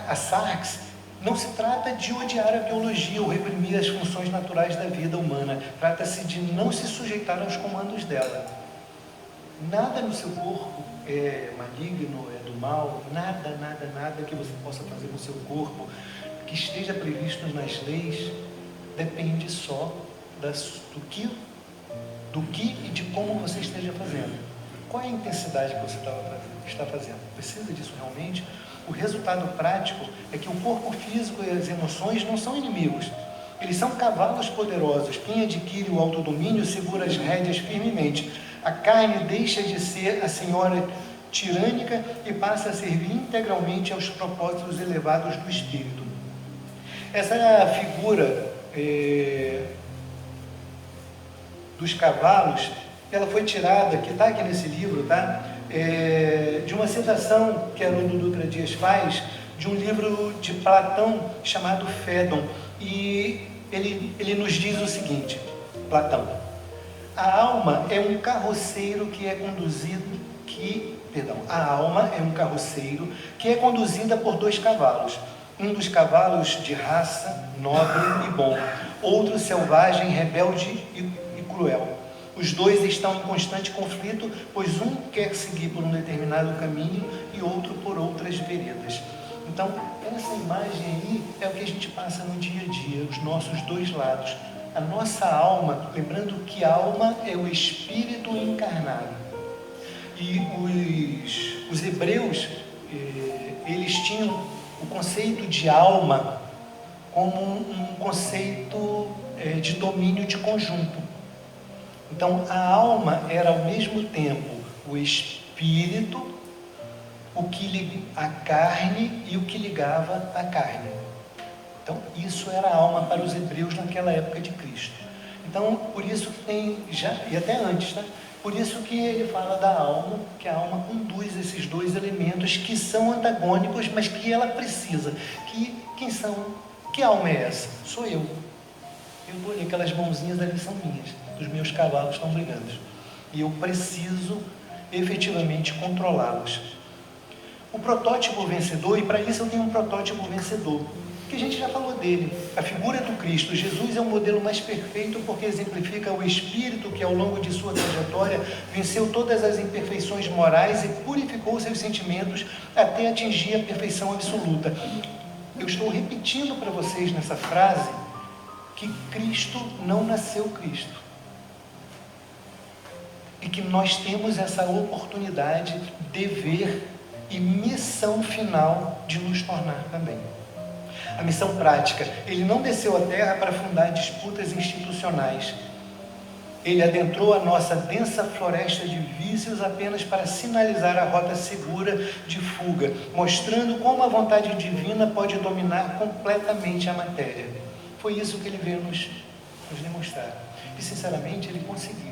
a sarx não se trata de odiar a biologia ou reprimir as funções naturais da vida humana. Trata-se de não se sujeitar aos comandos dela. Nada no seu corpo é maligno, é do mal. Nada que você possa fazer no seu corpo que esteja previsto nas leis depende só do que e de como você esteja fazendo. Qual é a intensidade que você está fazendo? Precisa disso realmente? O resultado prático é que o corpo físico e as emoções não são inimigos. Eles são cavalos poderosos. Quem adquire o autodomínio segura as rédeas firmemente. A carne deixa de ser a senhora tirânica e passa a servir integralmente aos propósitos elevados do espírito. Essa figura dos cavalos, ela foi tirada, que está aqui nesse livro, tá? De uma citação que Haroldo Dutra Dias faz, de um livro de Platão chamado Fédon. E ele nos diz o seguinte, Platão: a alma é um carroceiro que é conduzida por 2 cavalos. Um dos cavalos de raça, nobre e bom, outro selvagem, rebelde e cruel. Os 2 estão em constante conflito, pois um quer seguir por um determinado caminho e outro por outras veredas. Então, essa imagem aí é o que a gente passa no dia a dia, os nossos 2 lados. A nossa alma, lembrando que a alma é o espírito encarnado. E os hebreus, eles tinham o conceito de alma como um conceito de domínio de conjunto. Então, a alma era ao mesmo tempo o espírito, a carne e o que ligava a carne. Então, isso era a alma para os hebreus naquela época de Cristo. Então, por isso que tem, e até antes, tá? Por isso que ele fala da alma, que a alma conduz esses 2 elementos que são antagônicos, mas que ela precisa. Quem são? Que alma é essa? Sou eu. Eu estou ali, aquelas mãozinhas ali são minhas. Os meus cavalos estão brigando. E eu preciso efetivamente controlá-los. O protótipo vencedor, e para isso eu tenho um protótipo vencedor, que a gente já falou dele. A figura do Cristo. Jesus é o modelo mais perfeito porque exemplifica o Espírito que ao longo de sua trajetória venceu todas as imperfeições morais e purificou seus sentimentos até atingir a perfeição absoluta. Eu estou repetindo para vocês nessa frase que Cristo não nasceu Cristo. E que nós temos essa oportunidade, dever e missão final de nos tornar também. A missão prática: ele não desceu à terra para fundar disputas institucionais. Ele adentrou a nossa densa floresta de vícios apenas para sinalizar a rota segura de fuga, mostrando como a vontade divina pode dominar completamente a matéria. Foi isso que ele veio nos demonstrar. E sinceramente ele conseguiu.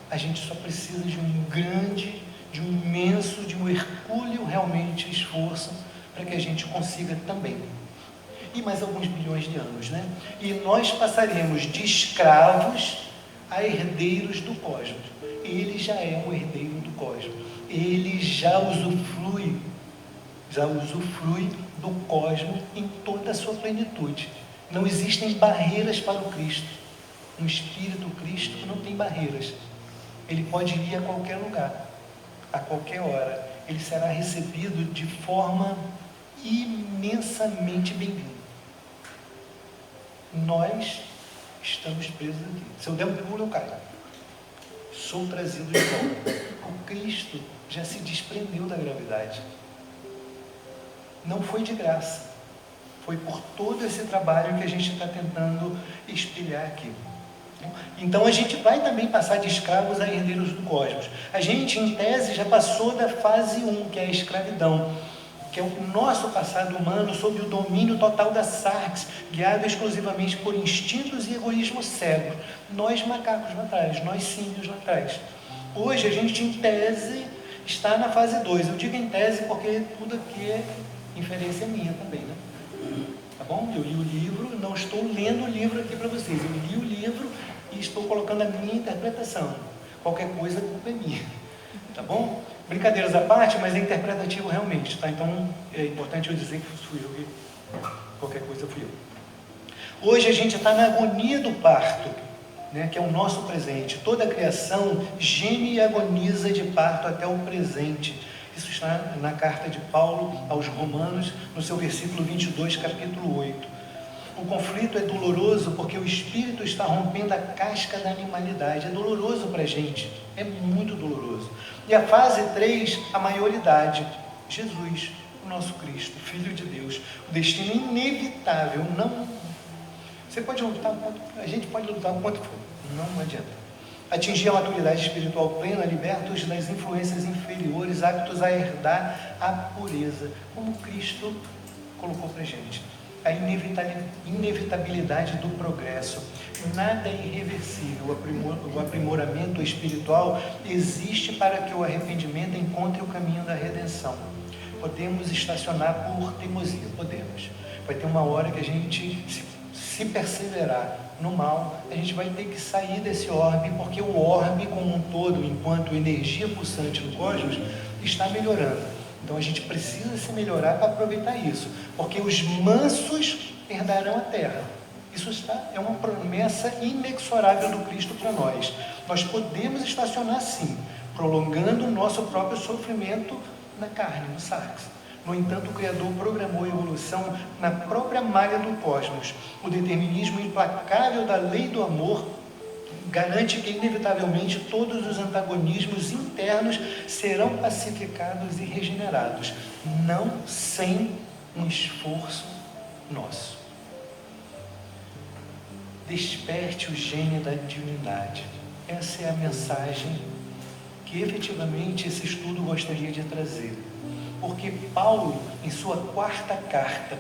A gente só precisa de um grande, de um imenso, de um hercúleo realmente esforço para que a gente consiga também. E mais alguns bilhões de anos, né? E nós passaremos de escravos a herdeiros do cosmos. Ele já é um herdeiro do cosmos. Ele já usufrui do cosmos em toda a sua plenitude. Não existem barreiras para o Cristo. Um espírito Cristo não tem barreiras. Ele pode ir a qualquer lugar, a qualquer hora. Ele será recebido de forma imensamente bem-vinda. Nós estamos presos aqui. Se eu der um pulo, eu caio. sou trazido de volta. O Cristo já se desprendeu da gravidade. Não foi de graça. Foi por todo esse trabalho que a gente está tentando espelhar aqui. Então a gente vai também passar de escravos a herdeiros do cosmos. A gente, em tese, já passou da fase 1, que é a escravidão, que é o nosso passado humano sob o domínio total da Sarx, guiado exclusivamente por instintos e egoísmo cego. Nós macacos lá atrás, nós símios lá atrás. Hoje a gente, em tese, está na fase 2. Eu digo em tese porque tudo aqui é inferência minha também, né? Tá bom? Eu li o livro, não estou lendo o livro aqui para vocês. Eu li o livro e estou colocando a minha interpretação. Qualquer coisa, a culpa é minha. Tá bom? Brincadeiras à parte, mas é interpretativo realmente, tá? Então é importante eu dizer que fui eu e qualquer coisa fui eu. Hoje a gente está na agonia do parto, né, que é o nosso presente. Toda a criação geme e agoniza de parto até o presente. Isso está na carta de Paulo aos Romanos, no seu versículo 22, capítulo 8. O conflito é doloroso porque o espírito está rompendo a casca da animalidade. É doloroso para a gente, é muito doloroso. E a fase 3, a maioridade. Jesus, o nosso Cristo, Filho de Deus. O destino inevitável, não... Você pode lutar, a gente pode lutar o quanto for, não adianta. Atingir a maturidade espiritual plena, libertos das influências inferiores, aptos a herdar a pureza, como Cristo colocou para a gente. A inevitabilidade do progresso. Nada é irreversível. O aprimoramento espiritual existe para que o arrependimento encontre o caminho da redenção. Podemos estacionar por teimosia, podemos. Vai ter uma hora que a gente, se perseverar no mal, a gente vai ter que sair desse orbe, porque o orbe como um todo, enquanto energia pulsante no cosmos, está melhorando. Então a gente precisa se melhorar para aproveitar isso, porque os mansos herdarão a terra. Isso é uma promessa inexorável do Cristo para nós. Nós podemos estacionar sim, prolongando o nosso próprio sofrimento na carne, no sarx. No entanto, o Criador programou a evolução na própria malha do cosmos. O determinismo implacável da lei do amor garante que, inevitavelmente, todos os antagonismos internos serão pacificados e regenerados, não sem um esforço nosso. Desperte o gênio da divindade. Essa é a mensagem que, efetivamente, esse estudo gostaria de trazer. Porque Paulo, em sua 4ª carta,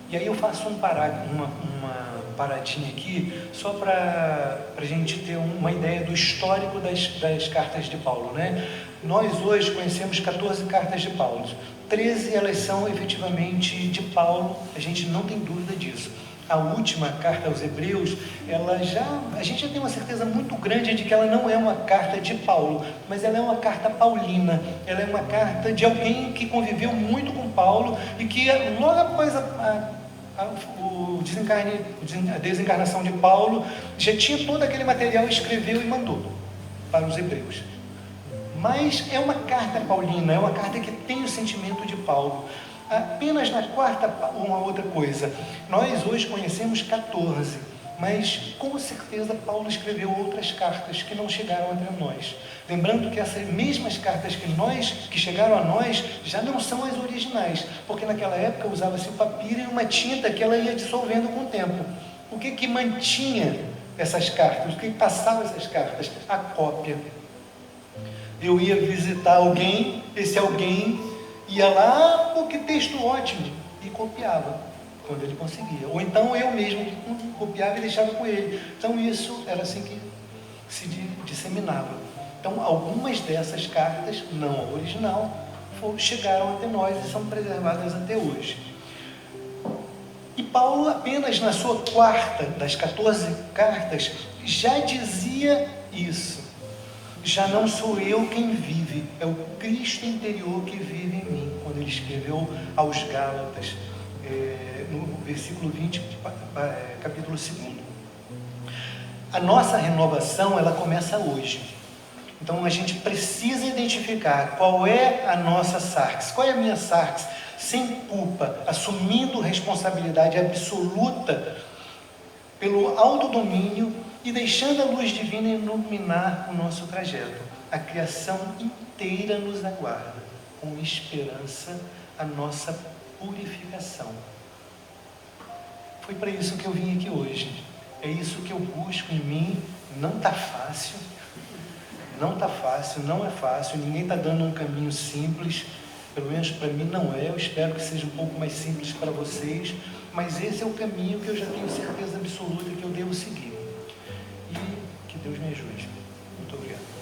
e aí eu faço uma paradinha aqui, só para a gente ter uma ideia do histórico das cartas de Paulo, né? Nós hoje conhecemos 14 cartas de Paulo, 13 elas são efetivamente de Paulo, a gente não tem dúvida disso. A última carta aos Hebreus, a gente já tem uma certeza muito grande de que ela não é uma carta de Paulo, mas ela é uma carta paulina, ela é uma carta de alguém que conviveu muito com Paulo e que logo após a desencarnação de Paulo, já tinha todo aquele material, escreveu e mandou para os Hebreus. Mas é uma carta paulina, é uma carta que tem o sentimento de Paulo. Apenas na 4ª, uma outra coisa, nós hoje conhecemos 14, mas com certeza Paulo escreveu outras cartas que não chegaram até nós. Lembrando que essas mesmas cartas que chegaram a nós já não são as originais, porque naquela época usava-se o papiro e uma tinta que ela ia dissolvendo com o tempo. O que mantinha essas cartas? O que passava essas cartas? A cópia. Eu ia visitar alguém, esse alguém ia lá, pô, que texto ótimo, e copiava, quando ele conseguia. Ou então eu mesmo copiava e deixava com ele. Então isso era assim que se disseminava. Então algumas dessas cartas, não a original, chegaram até nós e são preservadas até hoje. E Paulo, apenas na sua 4ª das 14 cartas, já dizia isso. Já não sou eu quem vive, é o Cristo interior que vive em mim, quando ele escreveu aos Gálatas, no versículo 20, capítulo 2. A nossa renovação, ela começa hoje. Então a gente precisa identificar qual é a nossa sarx, qual é a minha sarx, sem culpa, assumindo responsabilidade absoluta pelo autodomínio e deixando a luz divina iluminar o nosso trajeto. A criação inteira nos aguarda, com esperança, a nossa purificação. Foi para isso que eu vim aqui hoje. É isso que eu busco em mim. Não está fácil. Não está fácil, não é fácil. Ninguém está dando um caminho simples. Pelo menos para mim não é. Eu espero que seja um pouco mais simples para vocês. Mas esse é o caminho que eu já tenho certeza absoluta que eu devo seguir. E que Deus me ajude. Muito obrigado.